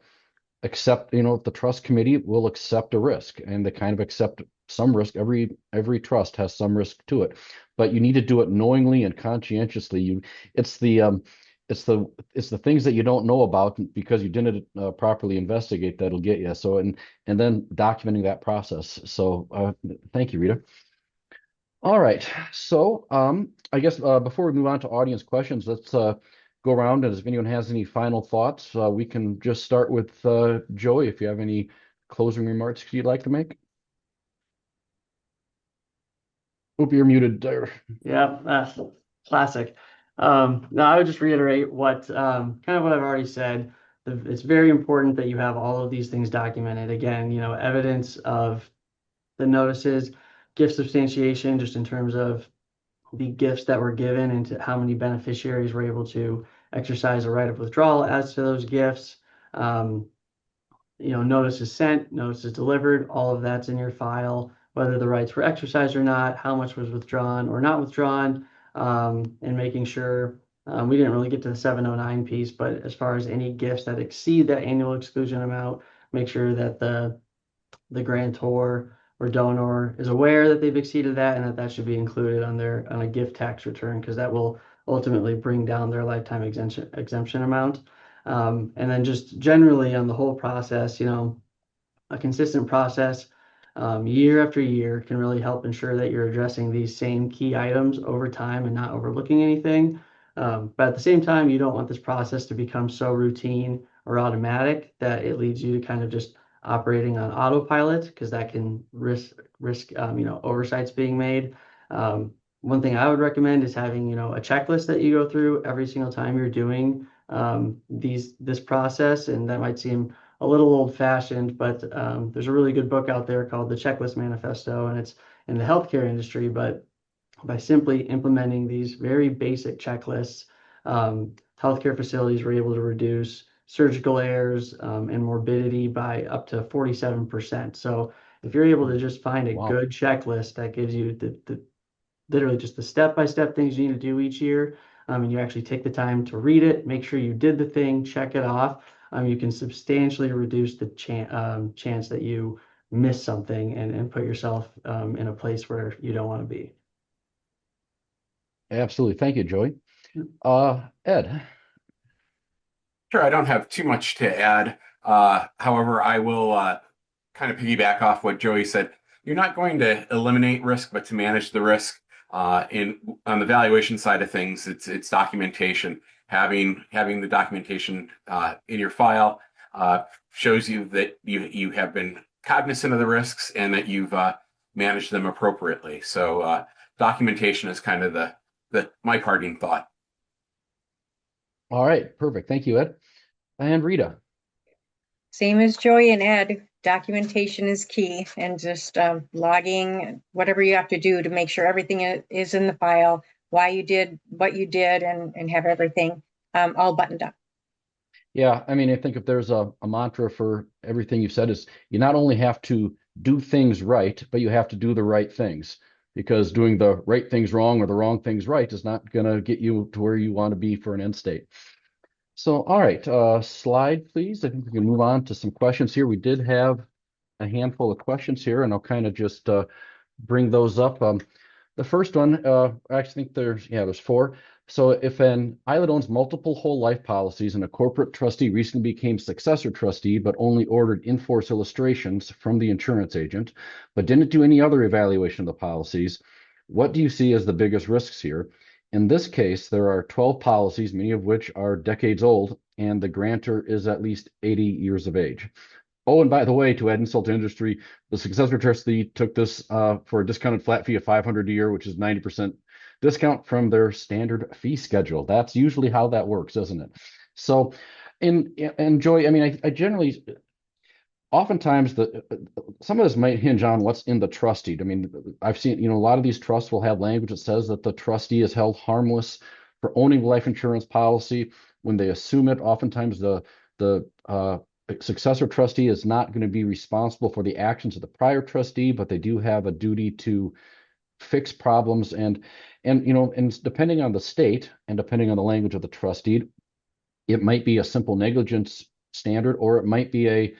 Speaker 1: accept, if the trust committee will accept a risk, and they kind of accept some risk. Every trust has some risk to it, but you need to do it knowingly and conscientiously. It's the it's the things that you don't know about because you didn't properly investigate that'll get you. So and then documenting that process. So thank you, Rita. All right. So I guess before we move on to audience questions, let's go around, and if anyone has any final thoughts, we can just start with Joey, if you have any closing remarks you'd like to make. Hope you're muted there.
Speaker 2: Yeah, classic. No, I would just reiterate kind of what I've already said. It's very important that you have all of these things documented. Again, evidence of the notices, gift substantiation, just in terms of the gifts that were given and to how many beneficiaries were able to exercise a right of withdrawal as to those gifts. Notice is sent, notice is delivered, all of that's in your file, whether the rights were exercised or not, how much was withdrawn or not withdrawn, and making sure we didn't really get to the 709 piece, but as far as any gifts that exceed that annual exclusion amount, make sure that the grantor or donor is aware that they've exceeded that and that should be included on a gift tax return, because that will ultimately bring down their lifetime exemption amount. And then just generally on the whole process, a consistent process year after year can really help ensure that you're addressing these same key items over time and not overlooking anything. But at the same time, you don't want this process to become so routine or automatic that it leads you to kind of just operating on autopilot, because that can risk oversights being made. One thing I would recommend is having a checklist that you go through every single time you're doing this process, and that might seem a little old-fashioned, but there's a really good book out there called The Checklist Manifesto, and it's in the healthcare industry. But by simply implementing these very basic checklists, healthcare facilities were able to reduce surgical errors and morbidity by up to 47%. So if you're able to just find a good checklist that gives you the literally just the step-by-step things you need to do each year, and you actually take the time to read it, make sure you did the thing, check it off, you can substantially reduce the chance that you miss something and put yourself in a place where you don't want to be.
Speaker 1: Absolutely. Thank you, Joey. Ed.
Speaker 3: Sure, I don't have too much to add. However, I will kind of piggyback off what Joey said. You're not going to eliminate risk, but to manage the risk. On the valuation side of things, it's documentation. Having the documentation in your file shows you that you have been cognizant of the risks and that you've managed them appropriately. So documentation is kind of my parting thought.
Speaker 1: All right, perfect. Thank you, Ed. And Rita.
Speaker 4: Same as Joey and Ed, documentation is key, and just logging whatever you have to do to make sure everything is in the file, why you did what you did, and have everything all buttoned up.
Speaker 1: Yeah, I mean, I think if there's a mantra for everything you've said, is you not only have to do things right, but you have to do the right things, because doing the right things wrong or the wrong things right is not going to get you to where you want to be for an end state. So, all right, slide, please. I think we can move on to some questions here. We did have a handful of questions here, and I'll kind of just bring those up. The first one, I actually think there's four. So if an ILIT owns multiple whole life policies and a corporate trustee recently became successor trustee, but only ordered in-force illustrations from the insurance agent, but didn't do any other evaluation of the policies, what do you see as the biggest risks here? In this case, there are 12 policies, many of which are decades old, and the grantor is at least 80 years of age. Oh, and by the way, to add insult to industry, the successor trustee took this for a discounted flat fee of $500 a year, which is 90% discount from their standard fee schedule. That's usually how that works, isn't it? So, and Joy, I mean, I generally, oftentimes some of this might hinge on what's in the trust deed. I mean, I've seen, a lot of these trusts will have language that says that the trustee is held harmless for owning life insurance policy. When they assume it, oftentimes the successor trustee is not going to be responsible for the actions of the prior trustee, but they do have a duty to fix problems and depending on the state and depending on the language of the trust deed, it might be a simple negligence standard, or it might be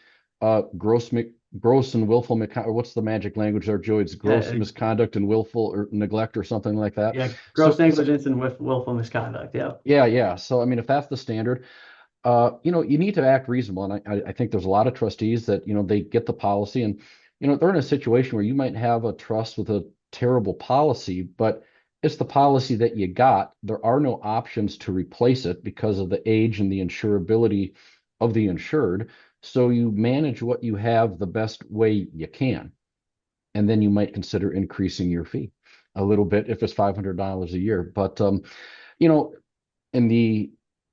Speaker 1: gross and willful, or what's the magic language there, Joey? It's gross
Speaker 2: Yeah,
Speaker 1: misconduct and willful or neglect or something like that.
Speaker 2: yeah,
Speaker 1: So,
Speaker 2: gross negligence and with willful misconduct. Yeah.
Speaker 1: yeah. So, I mean, if that's the standard, you need to act reasonable. And I think there's a lot of trustees that, they get the policy and, they're in a situation where you might have a trust with a terrible policy, but it's the policy that you got. There are no options to replace it because of the age and the insurability of the insured. So you manage what you have the best way you can. And then you might consider increasing your fee a little bit if it's $500 a year. But, you know, in the,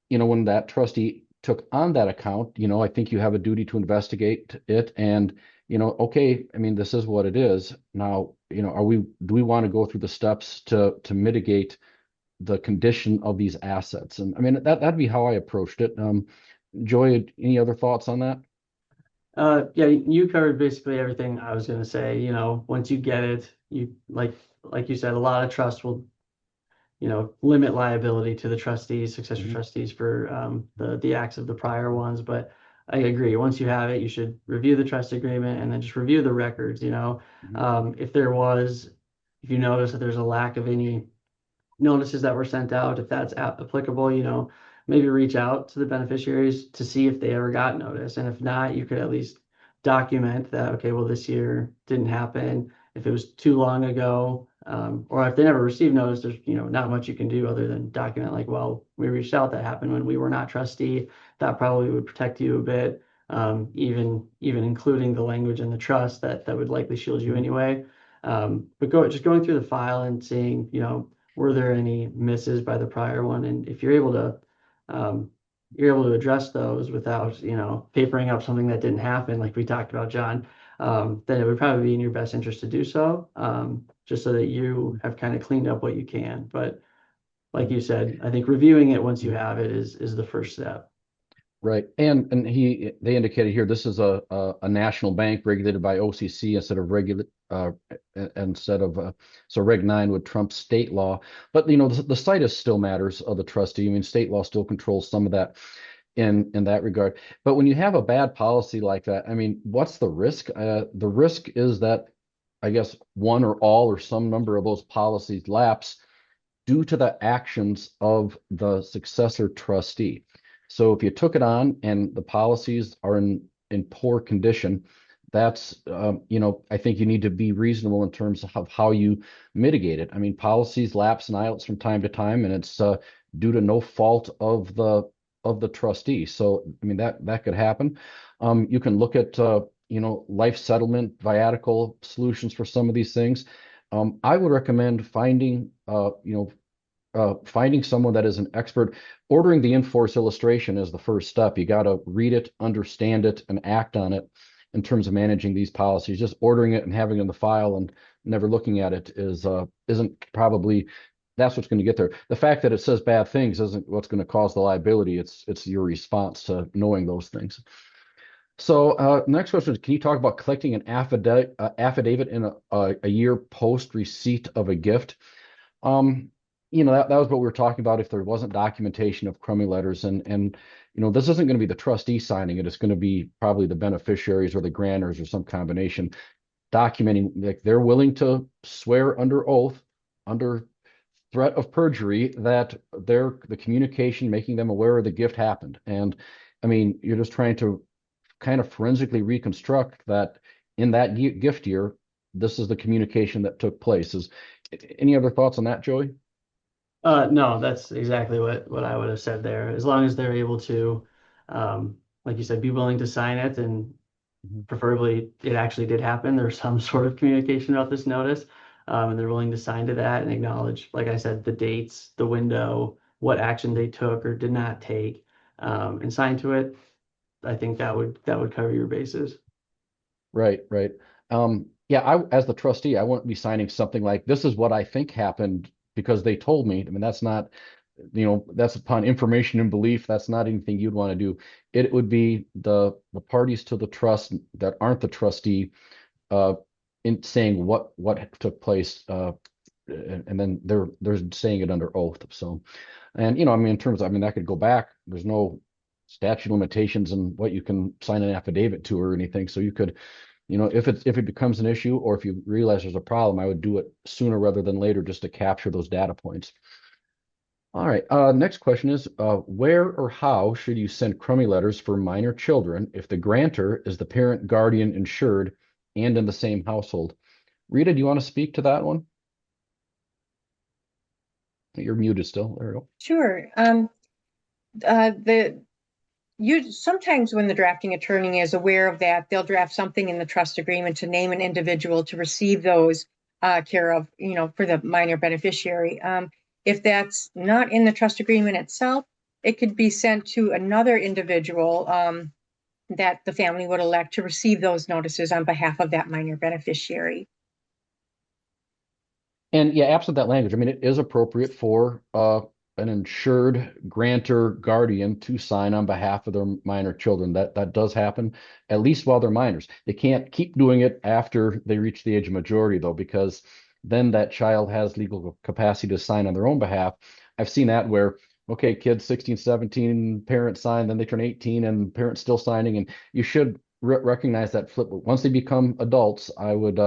Speaker 1: when that trustee took on that account, I think you have a duty to investigate it and, okay, I mean, this is what it is. Now, do we want to go through the steps to mitigate the condition of these assets? And I mean, that'd be how I approached it. Joy, any other thoughts on that?
Speaker 2: Yeah, you covered basically everything I was going to say. Once you get it, you like you said, a lot of trusts will, limit liability to the trustees, successor trustees for the acts of the prior ones. But I agree. Once you have it, you should review the trust agreement and then just review the records. If you notice that there's a lack of any notices that were sent out, if that's applicable, maybe reach out to the beneficiaries to see if they ever got notice. And if not, you could at least document that, okay, well, this year didn't happen. If it was too long ago, or if they never received notice, there's, not much you can do other than document like, well, we reached out, that happened when we were not trustee. That probably would protect you a bit. Even including the language in the trust that would likely shield you anyway. But just going through the file and seeing, were there any misses by the prior one? And if you're able to address those without, papering up something that didn't happen, like we talked about, John, then it would probably be in your best interest to do so, just so that you have kind of cleaned up what you can. But like you said, I think reviewing it once you have it is the first step.
Speaker 1: Right. And they indicated here this is a national bank regulated by OCC instead of so Reg 9 would trump state law. But the situs still matters of the trustee. I mean, state law still controls some of that in that regard. But when you have a bad policy like that, I mean, what's the risk? The risk is that I guess one or all or some number of those policies lapse due to the actions of the successor trustee. So if you took it on and the policies are in poor condition, that's I think you need to be reasonable in terms of how you mitigate it. I mean, policies lapse and ILITs from time to time, and it's due to no fault of the trustee. So I mean that could happen. You can look at life settlement, viatical solutions for some of these things. I would recommend finding someone that is an expert. Ordering the in-force illustration is the first step. You got to read it, understand it, and act on it in terms of managing these policies. Just ordering it and having it in the file and never looking at it isn't probably that's what's going to get there. The fact that it says bad things isn't what's going to cause the liability. It's your response to knowing those things. So next question is, can you talk about collecting an affidavit in a year post receipt of a gift? That was what we were talking about if there wasn't documentation of Crummey letters and this isn't going to be the trustee signing it. It's going to be probably the beneficiaries or the grantors or some combination documenting like they're willing to swear under oath, under threat of perjury that the communication making them aware of the gift happened. And I mean, you're just trying to kind of forensically reconstruct that in that gift year, this is the communication that took place. Any other thoughts on that, Joey?
Speaker 2: No, that's exactly what I would have said there. As long as they're able to, like you said, be willing to sign it, and preferably it actually did happen. There's some sort of communication about this notice, and they're willing to sign to that and acknowledge, like I said, the dates, the window, what action they took or did not take, and sign to it. I think that would cover your bases.
Speaker 1: Right. Yeah, as the trustee, I wouldn't be signing something like this is what I think happened because they told me. I mean, that's not, that's upon information and belief. That's not anything you'd want to do. It would be the parties to the trust that aren't the trustee in saying what took place and then they're saying it under oath. So, and I mean, in terms of, I mean, that could go back. There's no statute of limitations and what you can sign an affidavit to or anything. So you could, if it becomes an issue or if you realize there's a problem, I would do it sooner rather than later just to capture those data points. All right. Next question is, where or how should you send Crummey letters for minor children if the grantor is the parent, guardian, insured, and in the same household? Rita, do you want to speak to that one? You're muted still. There we go.
Speaker 4: Sure. You sometimes when the drafting attorney is aware of that, they'll draft something in the trust agreement to name an individual to receive those care of, for the minor beneficiary. If that's not in the trust agreement itself, it could be sent to another individual that the family would elect to receive those notices on behalf of that minor beneficiary.
Speaker 1: And yeah, absent that language, I mean, it is appropriate for an insured grantor guardian to sign on behalf of their minor children. That does happen, at least while they're minors. They can't keep doing it after they reach the age of majority, though, because then that child has legal capacity to sign on their own behalf. I've seen that where, okay, kids 16, 17, parents sign, then they turn 18 and parents still signing. And you should recognize that flip. Once they become adults, I would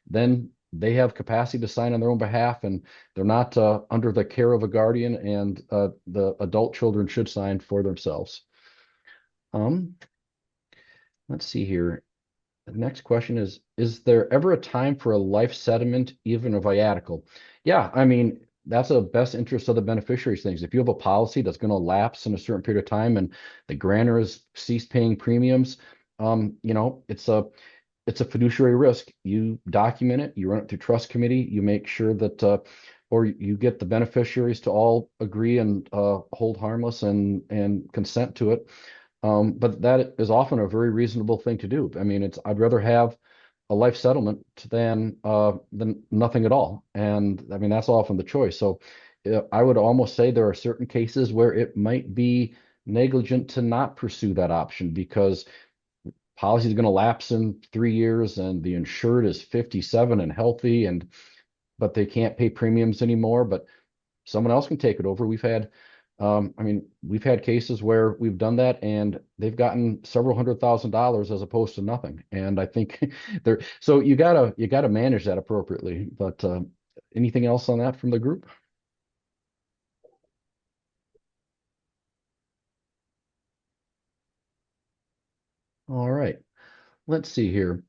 Speaker 1: then they have capacity to sign on their own behalf and they're not under the care of a guardian, and the adult children should sign for themselves. Let's see here. The next question is there ever a time for a life settlement, even a viatical? Yeah, I mean, that's a best interest of the beneficiaries things. If you have a policy that's going to lapse in a certain period of time and the grantor has ceased paying premiums, it's a fiduciary risk. You document it, you run it through trust committee, you make sure that, or you get the beneficiaries to all agree and hold harmless and consent to it. But that is often a very reasonable thing to do. I mean, I'd rather have a life settlement than nothing at all. And I mean, that's often the choice. So I would almost say there are certain cases where it might be negligent to not pursue that option because policy is going to lapse in 3 years and the insured is 57 and healthy, but they can't pay premiums anymore, but someone else can take it over. We've had cases where we've done that and they've gotten several $100,000 as opposed to nothing. And I think so you gotta manage that appropriately. But anything else on that from the group? All right. Let's see here.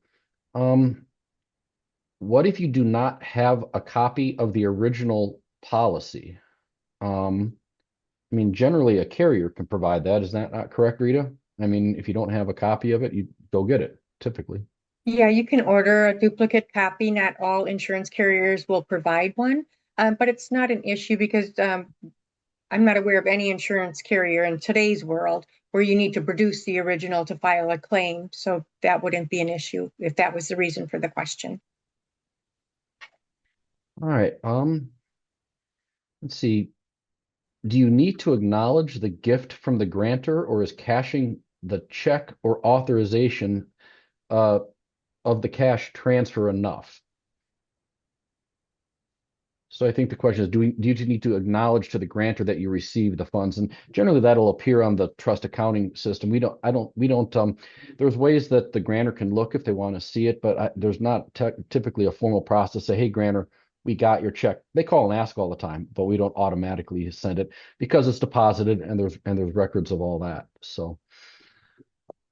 Speaker 1: What if you do not have a copy of the original policy? I mean, generally a carrier can provide that. Is that not correct, Rita? I mean, if you don't have a copy of it, you go get it, typically.
Speaker 4: Yeah, you can order a duplicate copy. Not all insurance carriers will provide one, but it's not an issue because I'm not aware of any insurance carrier in today's world where you need to produce the original to file a claim. So that wouldn't be an issue if that was the reason for the question.
Speaker 1: All right. Let's see. Do you need to acknowledge the gift from the grantor, or is cashing the check or authorization of the cash transfer enough? So I think the question is, do you need to acknowledge to the grantor that you received the funds? And generally that'll appear on the trust accounting system. We don't, there's ways that the grantor can look if they want to see it, but there's not typically a formal process. Say, hey, grantor, we got your check. They call and ask all the time, but we don't automatically send it because it's deposited and there's records of all that. So,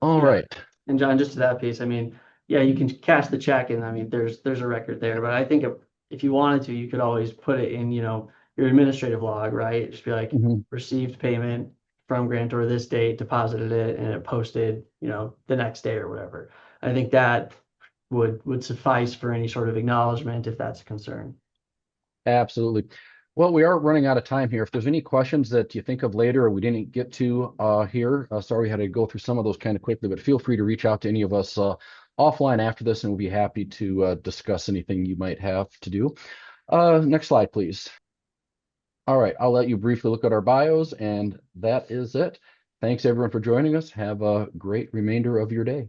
Speaker 1: all right.
Speaker 2: And John, just to that piece, I mean, yeah, you can cash the check and I mean, there's a record there, but I think if you wanted to, you could always put it in, your administrative log, right? Just be like, received payment from grantor this date, deposited it, and it posted, the next day or whatever. I think that would suffice for any sort of acknowledgement if that's a concern.
Speaker 1: Absolutely. Well, we are running out of time here. If there's any questions that you think of later or we didn't get to here, sorry we had to go through some of those kind of quickly, but feel free to reach out to any of us offline after this, and we'll be happy to discuss anything you might have to do. Next slide, please. All right, I'll let you briefly look at our bios, and that is it. Thanks, everyone, for joining us. Have a great remainder of your day.